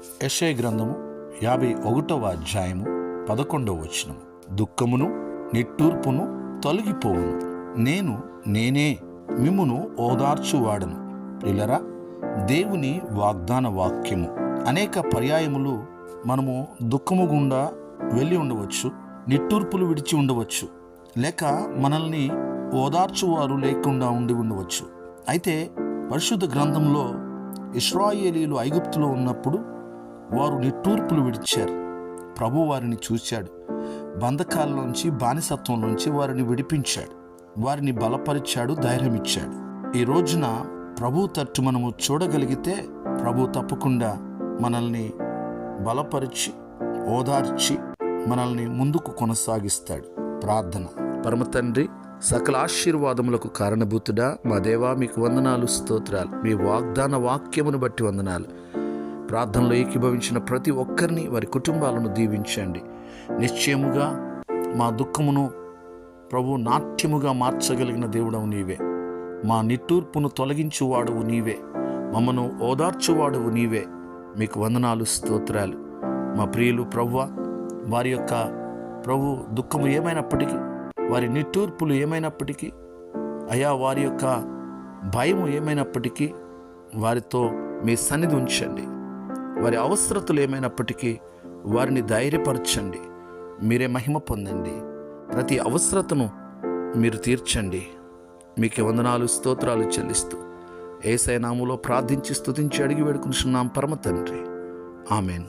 యెషయా గ్రంథము 51వ అధ్యాయము 11వ వచనం. దుఃఖమును నిట్టూర్పును తొలగిపోవును, నేనే మిమ్మును ఓదార్చువాడను. ప్రియులరా, దేవుని వాగ్దాన వాక్యము. అనేక పర్యాయములు మనము దుఃఖము గుండా వెళ్ళి ఉండవచ్చు, నిట్టూర్పులు విడిచి ఉండవచ్చు, లేక మనల్ని ఓదార్చువారు లేకుండా ఉండి ఉండవచ్చు. అయితే పరిశుద్ధ గ్రంథంలో ఇశ్రాయేలీయులు ఐగుప్తులో ఉన్నప్పుడు వారు నిట్టూర్పులు విడిచారు. ప్రభు వారిని చూశాడు, బంధకాల్లోంచి బానిసత్వంలోంచి వారిని విడిపించాడు, వారిని బలపరిచాడు, ధైర్యం ఇచ్చాడు. ఈ రోజున ప్రభు తట్టు మనము చూడగలిగితే ప్రభు తప్పకుండా మనల్ని బలపరిచి ఓదార్చి మనల్ని ముందుకు కొనసాగిస్తాడు. ప్రార్థన. పరమ తండ్రి, సకల ఆశీర్వాదములకు కారణభూతుడా, మా దేవా, మీకు వందనాలు, స్తోత్రాలు. మీ వాగ్దాన వాక్యమును బట్టి వందనాలు. ప్రార్థనలో ఏకీభవించిన ప్రతి ఒక్కరిని, వారి కుటుంబాలను దీవించండి. నిశ్చయముగా మా దుఃఖమును ప్రభు నాట్యముగా మార్చగలిగిన దేవుడవు నీవే. మా నిట్టూర్పును తొలగించువాడువు నీవే. మమ్మను ఓదార్చువాడువు నీవే. మీకు వందనాలు, స్తోత్రాలు. మా ప్రియులు ప్రభువా, వారి యొక్క ప్రభు దుఃఖము ఏమైనప్పటికీ, వారి నిట్టూర్పులు ఏమైనప్పటికీ, అయా వారి యొక్క భయము ఏమైనప్పటికీ వారితో మీ సన్నిధి ఉంచండి. వారి అవసరతలు ఏమైనప్పటికీ వారిని ధైర్యపరచండి. మీరే మహిమ పొందండి. ప్రతి అవసరతను మీరు తీర్చండి. మీకు వందనాలు, స్తోత్రాలు చెల్లిస్తూ యేసయ్య నామములో ప్రార్థించి స్తుతించి అడిగి వేడుకుంటున్నాం పరమ తండ్రి. ఆమెన్.